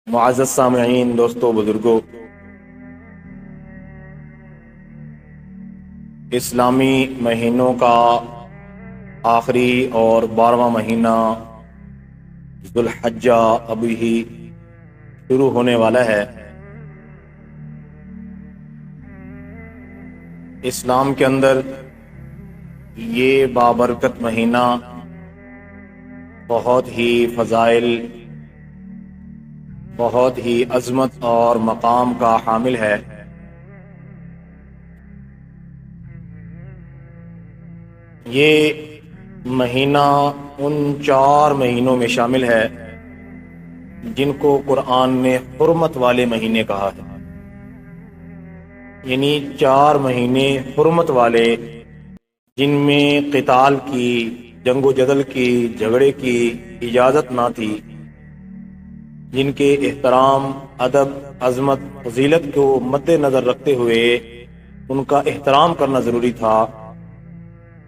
معزز سامعین، دوستوں، بزرگوں، اسلامی مہینوں کا آخری اور 12واں مہینہ ذوالحجہ ابھی ہی شروع ہونے والا ہے۔ اسلام کے اندر یہ بابرکت مہینہ بہت ہی فضائل، بہت ہی عظمت اور مقام کا حامل ہے۔ یہ مہینہ ان 4 مہینوں میں شامل ہے جن کو قرآن نے حرمت والے مہینے کہا ہے، یعنی 4 مہینے حرمت والے جن میں قتال کی، جنگ و جدل کی، جھگڑے کی اجازت نہ تھی، جن کے احترام، ادب، عظمت، فضیلت کو مد نظر رکھتے ہوئے ان کا احترام کرنا ضروری تھا،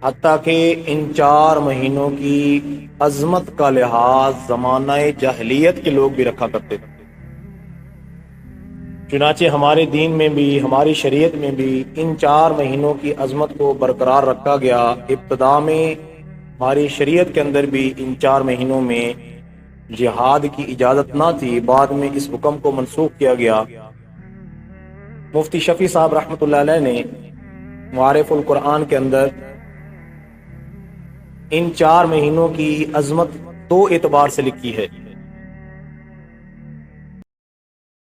حتیٰ کہ ان 4 مہینوں کی عظمت کا لحاظ زمانہ جاہلیت کے لوگ بھی رکھا کرتے تھے۔ چنانچہ ہمارے دین میں بھی، ہماری شریعت میں بھی ان 4 مہینوں کی عظمت کو برقرار رکھا گیا۔ ابتدا میں ہماری شریعت کے اندر بھی ان 4 مہینوں میں جہاد کی اجازت نہ تھی، بعد میں اس حکم کو منسوخ کیا گیا۔ مفتی شفیع صاحب رحمۃ اللہ علیہ نے معارف القرآن کے اندر ان 4 مہینوں کی عظمت 2 اعتبار سے لکھی ہے۔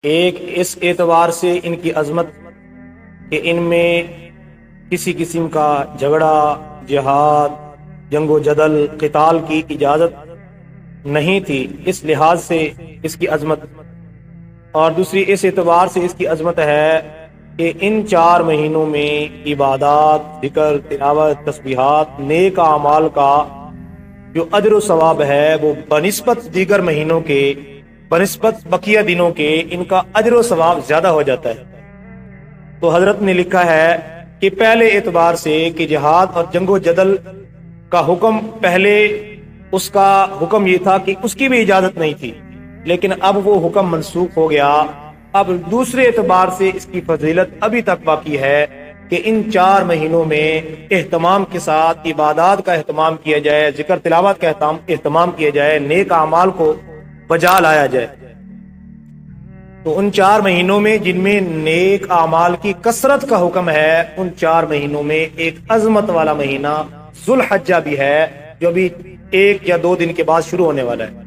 ایک اس اعتبار سے ان کی عظمت کہ ان میں کسی قسم کا جھگڑا، جہاد، جنگ و جدل، قتال کی اجازت نہیں تھی، اس لحاظ سے اس کی عظمت، اور دوسری اس اعتبار سے اس کی عظمت ہے کہ ان 4 مہینوں میں عبادات، ذکر، تلاوت، تسبیحات، نیک اعمال کا جو اجر و ثواب ہے وہ بنسبت دیگر مہینوں کے، بنسبت بقیہ دنوں کے، ان کا اجر و ثواب زیادہ ہو جاتا ہے۔ تو حضرت نے لکھا ہے کہ پہلے اعتبار سے کہ جہاد اور جنگ و جدل کا حکم، پہلے اس کا حکم یہ تھا کہ اس کی بھی اجازت نہیں تھی، لیکن اب وہ حکم منسوخ ہو گیا۔ اب دوسرے اعتبار سے اس کی فضیلت ابھی تک باقی ہے کہ ان 4 مہینوں میں اہتمام کے ساتھ عبادات کا اہتمام کیا جائے، ذکر تلاوت کا اہتمام کیا جائے، نیک اعمال کو بجا لایا جائے۔ تو ان 4 مہینوں میں جن میں نیک اعمال کی کثرت کا حکم ہے، ان 4 مہینوں میں ایک عظمت والا مہینہ ذوالحجہ بھی ہے، جو بھی 1 یا 2 دن کے بعد شروع ہونے والا ہے۔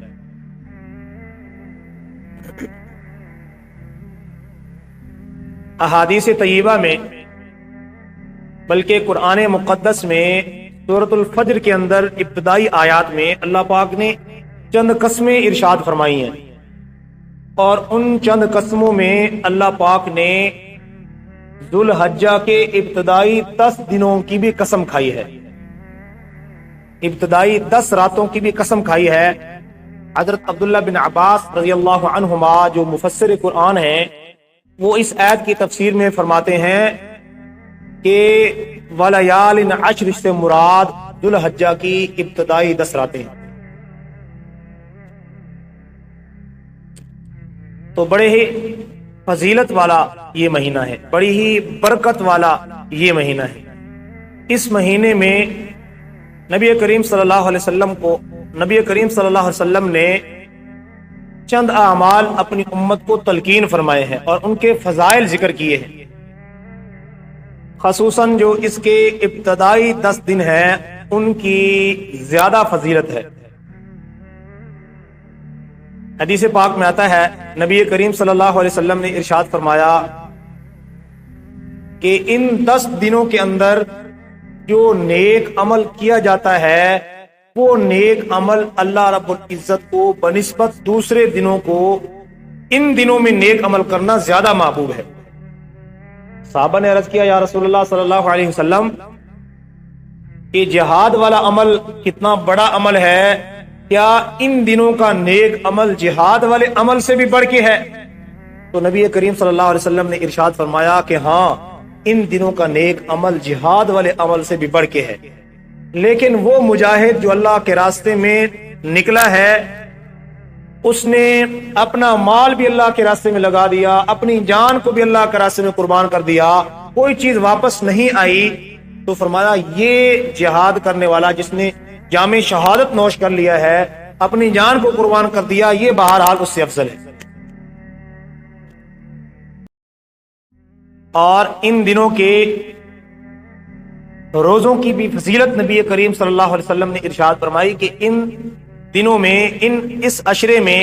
احادیث طیبہ میں، بلکہ قرآن مقدس میں سورۃ الفجر کے اندر ابتدائی آیات میں اللہ پاک نے چند قسمیں ارشاد فرمائی ہیں، اور ان چند قسموں میں اللہ پاک نے ذوالحجہ کے ابتدائی 10 دنوں کی بھی قسم کھائی ہے، ابتدائی 10 راتوں کی بھی قسم کھائی ہے۔ حضرت عبداللہ بن عباس رضی اللہ عنہما جو مفسر قرآن ہیں، وہ اس آیت کی تفسیر میں فرماتے ہیں کہ وَلَيَالٍ عَشْرٍ سے مراد ذوالحجہ کی ابتدائی 10 راتیں ہیں۔ تو بڑے ہی فضیلت والا یہ مہینہ ہے، بڑی ہی برکت والا یہ مہینہ ہے۔ اس مہینے میں نبی کریم صلی اللہ علیہ وسلم نے چند اعمال اپنی امت کو تلقین فرمائے ہیں اور ان کے فضائل ذکر کیے ہیں، خصوصاً جو اس کے ابتدائی 10 دن ہیں ان کی زیادہ فضیلت ہے۔ حدیث پاک میں آتا ہے، نبی کریم صلی اللہ علیہ وسلم نے ارشاد فرمایا کہ ان 10 دنوں کے اندر جو نیک عمل کیا جاتا ہے، وہ نیک عمل اللہ رب العزت کو بنسبت دوسرے دنوں کو ان دنوں میں نیک عمل کرنا زیادہ محبوب ہے۔ صحابہ نے عرض کیا، یا رسول اللہ صلی اللہ علیہ وسلم، کہ جہاد والا عمل کتنا بڑا عمل ہے، کیا ان دنوں کا نیک عمل جہاد والے عمل سے بھی بڑھ کے ہے؟ تو نبی کریم صلی اللہ علیہ وسلم نے ارشاد فرمایا کہ ہاں، ان دنوں کا نیک عمل جہاد والے عمل سے بھی بڑھ کے ہے، لیکن وہ مجاہد جو اللہ کے راستے میں نکلا ہے، اس نے اپنا مال بھی اللہ کے راستے میں لگا دیا، اپنی جان کو بھی اللہ کے راستے میں قربان کر دیا، کوئی چیز واپس نہیں آئی، تو فرمایا یہ جہاد کرنے والا جس نے جام شہادت نوش کر لیا ہے، اپنی جان کو قربان کر دیا، یہ بہرحال اس سے افضل ہے۔ اور ان دنوں کے روزوں کی بھی فضیلت نبی کریم صلی اللہ علیہ وسلم نے ارشاد فرمائی کہ ان دنوں میں اس عشرے میں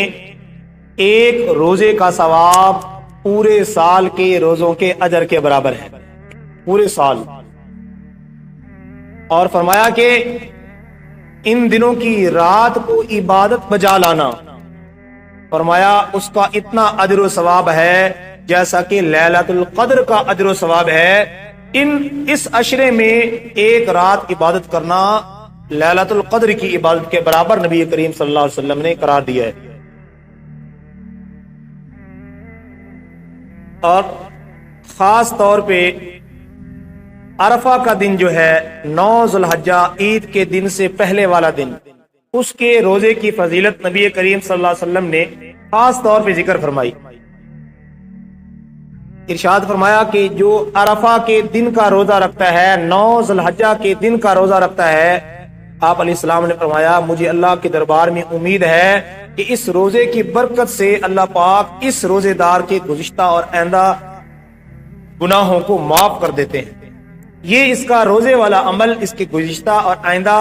ایک روزے کا ثواب پورے سال کے روزوں کے اجر کے برابر ہے، پورے سال۔ اور فرمایا کہ ان دنوں کی رات کو عبادت بجا لانا، فرمایا اس کا اتنا اجر و ثواب ہے جیسا کہ لیلۃ القدر کا اجر و ثواب ہے۔ اس عشرے میں ایک رات عبادت کرنا لیلۃ القدر کی عبادت کے برابر نبی کریم صلی اللہ علیہ وسلم نے قرار دیا ہے۔ اور خاص طور پہ عرفہ کا دن جو ہے 9 ذو الحجہ، عید کے دن سے پہلے والا دن، اس کے روزے کی فضیلت نبی کریم صلی اللہ علیہ وسلم نے خاص طور پہ ذکر فرمائی۔ ارشاد فرمایا کہ جو عرفہ کے دن کا روزہ رکھتا ہے، 9 ذو الحجہ کے دن کا روزہ رکھتا ہے، آپ علیہ السلام نے فرمایا مجھے اللہ کے دربار میں امید ہے کہ اس روزے کی برکت سے اللہ پاک اس روزے دار کے گزشتہ اور آئندہ گناہوں کو معاف کر دیتے ہیں۔ یہ اس کا روزے والا عمل اس کے گزشتہ اور آئندہ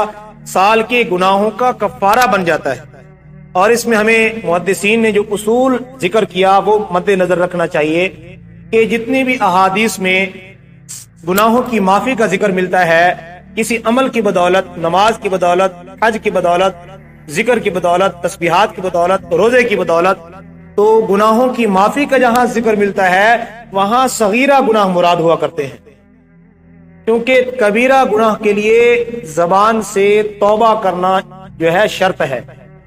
سال کے گناہوں کا کفارہ بن جاتا ہے۔ اور اس میں ہمیں محدثین نے جو اصول ذکر کیا وہ مد نظر رکھنا چاہیے کہ جتنی بھی احادیث میں گناہوں کی معافی کا ذکر ملتا ہے، کسی عمل کی بدولت، نماز کی بدولت، حج کی بدولت، ذکر کی بدولت، تسبیحات کی بدولت، روزے کی بدولت، تو گناہوں کی معافی کا جہاں ذکر ملتا ہے وہاں صغیرہ گناہ مراد ہوا کرتے ہیں، کیونکہ کبیرہ گناہ کے لیے زبان سے توبہ کرنا جو ہے شرط ہے۔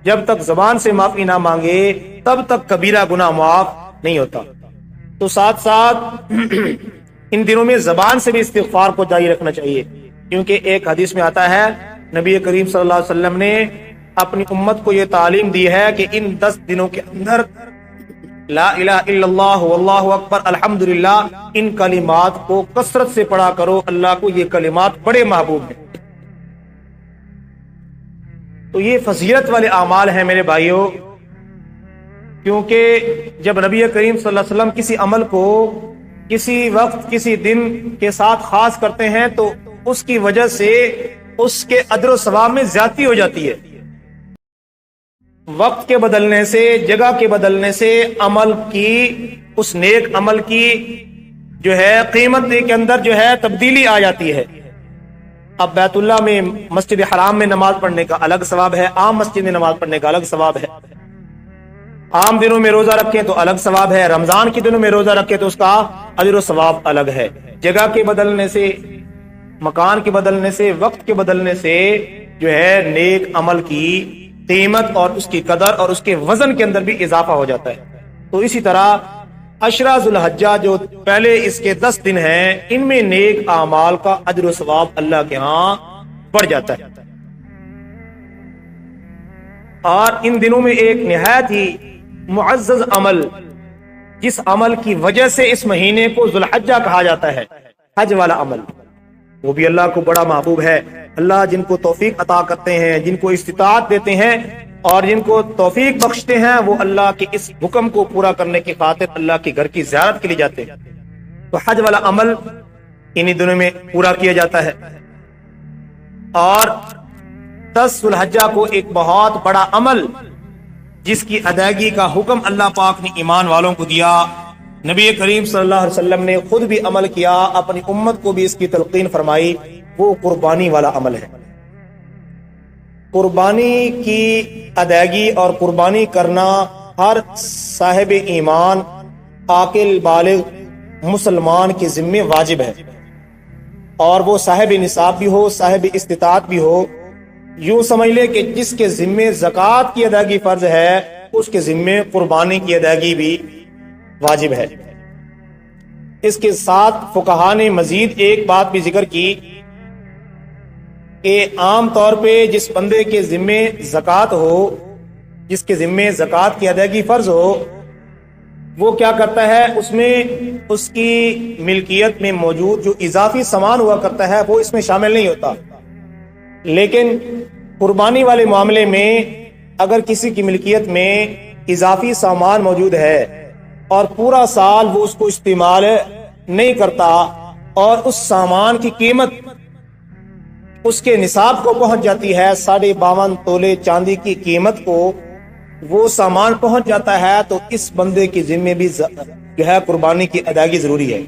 جب تک زبان سے معافی نہ مانگے تب تک کبیرہ گناہ معاف نہیں ہوتا۔ تو ساتھ ساتھ ان دنوں میں زبان سے بھی استغفار کو جاری رکھنا چاہیے، کیونکہ ایک حدیث میں آتا ہے نبی کریم صلی اللہ علیہ وسلم نے اپنی امت کو یہ تعلیم دی ہے کہ ان 10 دنوں کے اندر لا الہ الا اللہ واللہ اکبر الحمدللہ ان کلمات کو کثرت سے پڑھا کرو، اللہ کو یہ کلمات بڑے محبوب ہیں۔ تو یہ فضیلت والے اعمال ہیں میرے بھائیوں، کیونکہ جب نبی کریم صلی اللہ علیہ وسلم کسی عمل کو کسی وقت کسی دن کے ساتھ خاص کرتے ہیں تو اس کی وجہ سے اس کے اجر و ثواب میں زیادتی ہو جاتی ہے۔ وقت کے بدلنے سے، جگہ کے بدلنے سے عمل کی، اس نیک عمل کی جو ہے قیمت کے اندر جو ہے تبدیلی آ جاتی ہے۔ اب بیت اللہ میں مسجد حرام میں نماز پڑھنے کا الگ ثواب ہے، عام مسجد میں نماز پڑھنے کا الگ ثواب ہے۔ عام دنوں میں روزہ رکھیں تو الگ ثواب ہے، رمضان کے دنوں میں روزہ رکھیں تو اس کا اجر و ثواب الگ ہے۔ جگہ کے بدلنے سے، مکان کے بدلنے سے، وقت کے بدلنے سے جو ہے نیک عمل کی قیمت اور اس کی قدر اور اس کے وزن کے اندر بھی اضافہ ہو جاتا ہے۔ تو اسی طرح عشرہ ذو الحجہ جو پہلے اس کے 10 دن ہیں، ان میں نیک اعمال کا اجر و ثواب اللہ کے ہاں بڑھ جاتا ہے۔ اور ان دنوں میں ایک نہایت ہی معزز عمل، جس عمل کی وجہ سے اس مہینے کو ذو الحجہ کہا جاتا ہے، حج والا عمل، وہ بھی اللہ کو بڑا محبوب ہے۔ اللہ جن کو توفیق عطا کرتے ہیں، جن کو استطاعت دیتے ہیں اور جن کو توفیق بخشتے ہیں، وہ اللہ کے اس حکم کو پورا کرنے کی خاطر اللہ کے گھر کی زیارت کے لیے جاتے ہیں۔ تو حج والا عمل انہی دنوں میں پورا کیا جاتا ہے۔ اور 10 ذو الحجہ کو ایک بہت بڑا عمل جس کی ادائیگی کا حکم اللہ پاک نے ایمان والوں کو دیا، نبی کریم صلی اللہ علیہ وسلم نے خود بھی عمل کیا، اپنی امت کو بھی اس کی تلقین فرمائی، وہ قربانی والا عمل ہے۔ قربانی کی ادائیگی اور قربانی کرنا ہر صاحب ایمان، عاقل بالغ مسلمان کے ذمے واجب ہے، اور وہ صاحب نصاب بھی ہو، صاحب استطاعت بھی ہو۔ یوں سمجھ لے کہ جس کے ذمے زکوٰۃ کی ادائیگی فرض ہے، اس کے ذمے قربانی کی ادائیگی بھی واجب ہے۔ اس کے ساتھ فقہا نے مزید ایک بات بھی ذکر کی کہ عام طور پہ جس بندے کے ذمے زکوٰۃ ہو جس کے ذمے زکوٰۃ کی ادائیگی فرض ہو، وہ کیا کرتا ہے، اس میں اس کی ملکیت میں موجود جو اضافی سامان ہوا کرتا ہے وہ اس میں شامل نہیں ہوتا۔ لیکن قربانی والے معاملے میں اگر کسی کی ملکیت میں اضافی سامان موجود ہے اور پورا سال وہ اس کو استعمال نہیں کرتا اور اس سامان کی قیمت اس کے نصاب کو پہنچ جاتی ہے، 52.5 تولے چاندی کی قیمت کو وہ سامان پہنچ جاتا ہے، تو اس بندے کی ذمہ بھی جو ہے قربانی کی ادائیگی ضروری ہے۔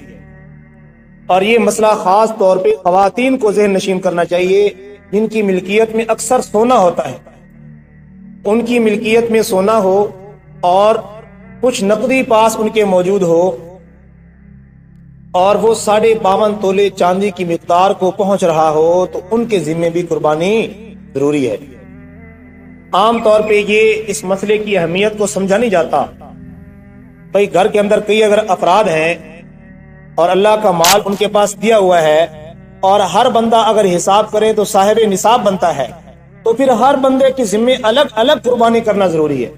اور یہ مسئلہ خاص طور پہ خواتین کو ذہن نشین کرنا چاہیے جن کی ملکیت میں اکثر سونا ہوتا ہے۔ ان کی ملکیت میں سونا ہو اور کچھ نقدی پاس ان کے موجود ہو اور وہ 52.5 تولے چاندی کی مقدار کو پہنچ رہا ہو، تو ان کے ذمہ بھی قربانی ضروری ہے۔ عام طور پہ یہ اس مسئلے کی اہمیت کو سمجھا نہیں جاتا۔ بھئی گھر کے اندر کئی اگر افراد ہیں اور اللہ کا مال ان کے پاس دیا ہوا ہے اور ہر بندہ اگر حساب کرے تو صاحب نصاب بنتا ہے، تو پھر ہر بندے کے ذمے الگ الگ قربانی کرنا ضروری ہے۔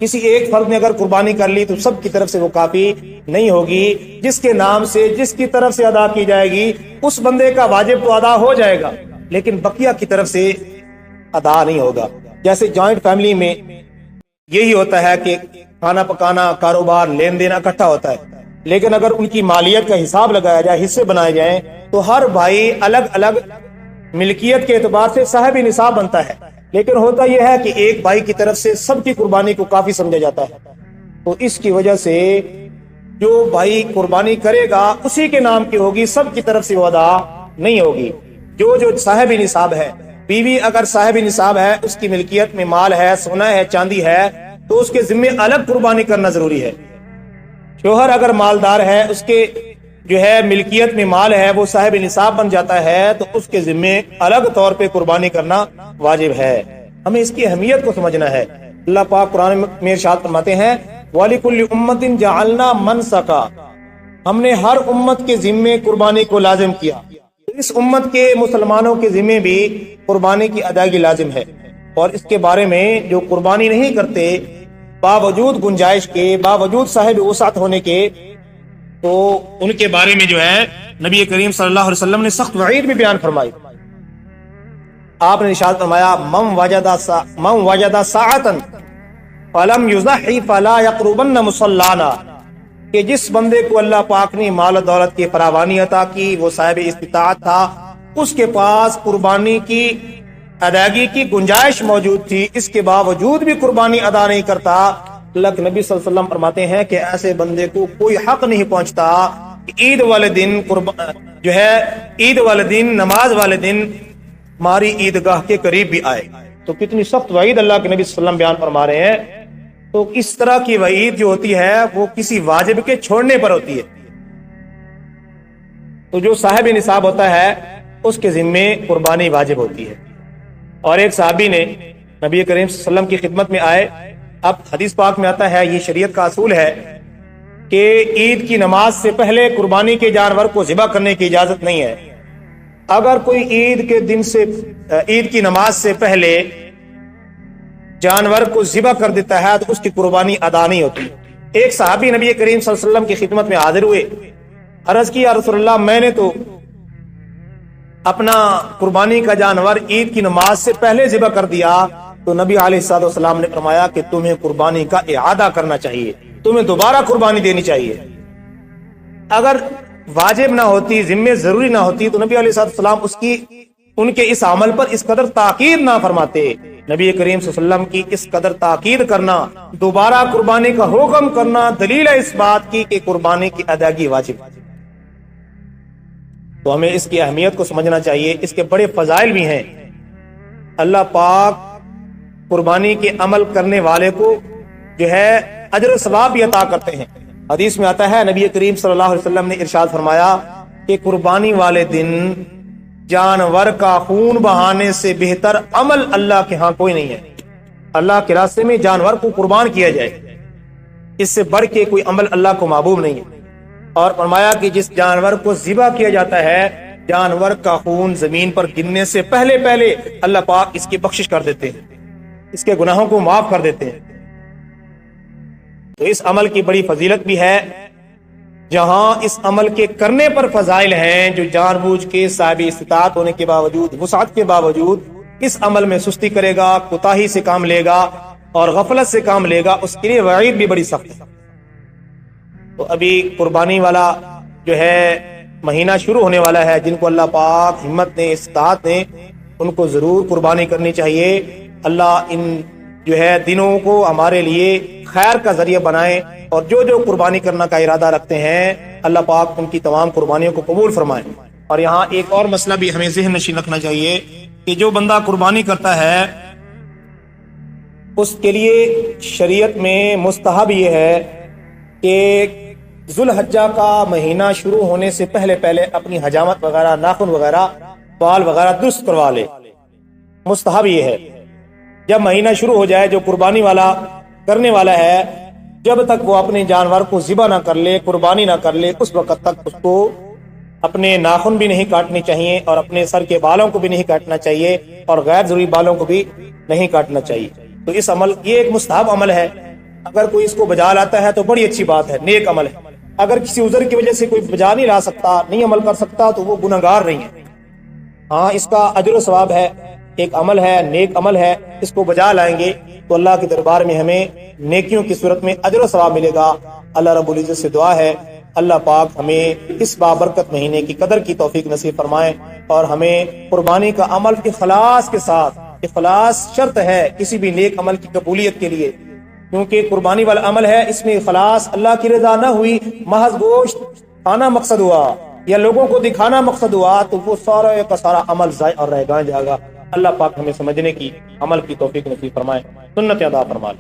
کسی ایک فرد نے اگر قربانی کر لی تو سب کی طرف سے وہ کافی نہیں ہوگی، جس کے نام سے جس کی طرف سے ادا کی جائے گی اس بندے کا واجب تو ادا ہو جائے گا، لیکن بقیہ کی طرف سے ادا نہیں ہوگا۔ جیسے جوائنٹ فیملی میں یہی ہوتا ہے کہ کھانا پکانا، کاروبار، لین دین اکٹھا ہوتا ہے، لیکن اگر ان کی مالیت کا حساب لگایا جائے، حصے بنائے جائیں، تو ہر بھائی الگ الگ ملکیت کے اعتبار سے صاحب نصاب بنتا ہے۔ لیکن ہوتا یہ ہے کہ ایک بھائی کی طرف سے سب کی قربانی کو کافی سمجھا جاتا ہے، تو اس کی وجہ سے جو بھائی قربانی کرے گا اسی کے نام کی ہوگی، سب کی طرف سے وہ ادا نہیں ہوگی۔ جو صاحب نصاب ہے، بیوی اگر صاحب نصاب ہے، اس کی ملکیت میں مال ہے، سونا ہے، چاندی ہے، تو اس کے ذمہ الگ قربانی کرنا ضروری ہے۔ شوہر اگر مالدار ہے، اس کے جو ہے ملکیت میں مال ہے، وہ صاحب نصاب بن جاتا ہے، تو اس کے ذمہ الگ طور پہ قربانی کرنا واجب ہے۔ ہمیں اس کی اہمیت کو سمجھنا ہے۔ اللہ پاک قرآن میں ارشاد فرماتے ہیں وَلِكُلِّ أُمَّةٍ جَعَلْنَا مَنْسَكًا، ہم نے ہر امت کے ذمے قربانی کو لازم کیا۔ اس امت کے مسلمانوں کے ذمے بھی قربانی کی ادائیگی لازم ہے، اور اس کے بارے میں جو قربانی نہیں کرتے باوجود گنجائش کے، باوجود صاحب وسعت ہونے کے، تو ان کے بارے میں جو ہے نبی کریم صلی اللہ علیہ وسلم نے سخت وعید بھی بیان فرمائی۔ آپ نے ارشاد فرمایا من وجد ساعتا فلم یضحی فلا یقربن مصلانا، کہ جس بندے کو اللہ پاک نے مال و دولت کی فراوانی عطا کی، وہ صاحب استطاعت تھا، اس کے پاس قربانی کی ادائیگی کی گنجائش موجود تھی، اس کے باوجود بھی قربانی ادا نہیں کرتا، اللہ کے نبی صلی اللہ علیہ وسلم فرماتے ہیں کہ ایسے بندے کو کوئی حق نہیں پہنچتا کہ عید والے دن جو ہے عید والے دن، نماز والے دن ہماری عیدگاہ کے قریب بھی آئے۔ تو کتنی سخت وعید اللہ کے نبی صلی اللہ علیہ وسلم بیان فرما رہے ہیں۔ تو اس طرح کی وعید جو ہوتی ہے وہ کسی واجب کے چھوڑنے پر ہوتی ہے۔ تو جو صاحب نصاب ہوتا ہے اس کے ذمے قربانی واجب ہوتی ہے۔ اور ایک صحابی نے نبی کریم صلی اللہ علیہ وسلم کی خدمت میں آئے۔ اب حدیث پاک میں آتا ہے، یہ شریعت کا اصول ہے کہ عید کی نماز سے پہلے قربانی کے جانور کو ذبح کرنے کی اجازت نہیں ہے۔ اگر کوئی عید کے دن سے عید کی نماز سے پہلے جانور کو ذبح کر دیتا ہے تو اس کی قربانی ادا نہیں ہوتی۔ ایک صحابی نبی کریم صلی اللہ علیہ وسلم کی خدمت میں حاضر ہوئے، عرض کی یا رسول اللہ، میں نے تو اپنا قربانی کا جانور عید کی نماز سے پہلے ذبح کر دیا۔ تو نبی علیہ الصلوۃ والسلام نے فرمایا کہ تمہیں قربانی کا اعادہ کرنا چاہیے، تمہیں دوبارہ قربانی دینی چاہیے۔ اگر واجب نہ ہوتی، ذمہ ضروری نہ ہوتی، تو نبی علیہ الصلوۃ والسلام ان کے اس عمل پر اس قدر تاکید نہ فرماتے۔ نبی کریم صلی اللہ علیہ وسلم کی اس قدر تاکید کرنا، دوبارہ قربانی کا حکم کرنا، دلیل ہے اس بات کی کہ قربانی کی ادائیگی واجب۔ تو ہمیں اس کی اہمیت کو سمجھنا چاہیے، اس کے بڑے فضائل بھی ہیں۔ اللہ پاک قربانی کے عمل کرنے والے کو جو ہے اجر و ثواب بھی عطا کرتے ہیں۔ حدیث میں آتا ہے نبی کریم صلی اللہ علیہ وسلم نے ارشاد فرمایا کہ قربانی والے دن جانور کا خون بہانے سے بہتر عمل اللہ کے ہاں کوئی نہیں ہے۔ اللہ کے راستے میں جانور کو قربان کیا جائے، اس سے بڑھ کے کوئی عمل اللہ کو محبوب نہیں ہے۔ اور فرمایا کہ جس جانور کو ذبح کیا جاتا ہے، جانور کا خون زمین پر گرنے سے پہلے اللہ پاک اس کی بخشش کر دیتے ہیں۔ اس کے گناہوں کو معاف کر دیتے ہیں۔ تو اس عمل کی بڑی فضیلت بھی ہے۔ جہاں اس عمل کے کرنے پر فضائل ہیں، جو جان بوجھ کے صاحب استطاعت ہونے کے باوجود، وسعت کے باوجود اس عمل میں سستی کرے گا، کوتاہی سے کام لے گا اور غفلت سے کام لے گا، اس کے لیے وعید بھی بڑی سخت ہے۔ تو ابھی قربانی والا جو ہے مہینہ شروع ہونے والا ہے، جن کو اللہ پاک ہمت دیں، استطاعت دیں، ان کو ضرور قربانی کرنی چاہیے۔ اللہ ان جو ہے دنوں کو ہمارے لیے خیر کا ذریعہ بنائیں، اور جو جو قربانی کرنا کا ارادہ رکھتے ہیں اللہ پاک ان کی تمام قربانیوں کو قبول فرمائیں۔ اور یہاں ایک اور مسئلہ بھی ہمیں ذہن نشین رکھنا چاہیے کہ جو بندہ قربانی کرتا ہے اس کے لیے شریعت میں مستحب یہ ہے کہ ذوالحجہ کا مہینہ شروع ہونے سے پہلے اپنی حجامت وغیرہ، ناخن وغیرہ، بال وغیرہ درست کروا لے۔ مستحب یہ ہے جب مہینہ شروع ہو جائے، جو قربانی والا کرنے والا ہے، جب تک وہ اپنے جانور کو ذبح نہ کر لے، قربانی نہ کر لے، اس وقت تک اس کو اپنے ناخن بھی نہیں کاٹنے چاہیے، اور اپنے سر کے بالوں کو بھی نہیں کاٹنا چاہیے، اور غیر ضروری بالوں کو بھی نہیں کاٹنا چاہیے۔ تو اس عمل یہ ایک مستحب عمل ہے، اگر کوئی اس کو بجا لاتا ہے تو بڑی اچھی بات ہے، نیک عمل ہے۔ اگر کسی عذر کی وجہ سے کوئی بجا نہیں لا سکتا، نہیں عمل کر سکتا، تو وہ گناہگار نہیں ہے۔ ہاں، اس کا اجر و ثواب ہے، ایک عمل ہے، نیک عمل ہے، اس کو بجا لائیں گے تو اللہ کے دربار میں ہمیں نیکیوں کی صورت میں اجر و ثواب ملے گا۔ اللہ رب العزت سے دعا ہے اللہ پاک ہمیں اس بابرکت مہینے کی قدر کی توفیق نصیب فرمائے، اور ہمیں قربانی کا عمل اخلاص کے ساتھ، اخلاص شرط ہے کسی بھی نیک عمل کی قبولیت کے لیے، کیونکہ قربانی والا عمل ہے، اس میں اخلاص، اللہ کی رضا نہ ہوئی، محض گوشت کھانا مقصد ہوا یا لوگوں کو دکھانا مقصد ہوا، تو وہ سارا کا سارا عمل ضائع اور رہ جائے گا۔ اللہ پاک ہمیں سمجھنے کی، عمل کی توفیق نصیب فرمائے، سنت ادا فرمائے۔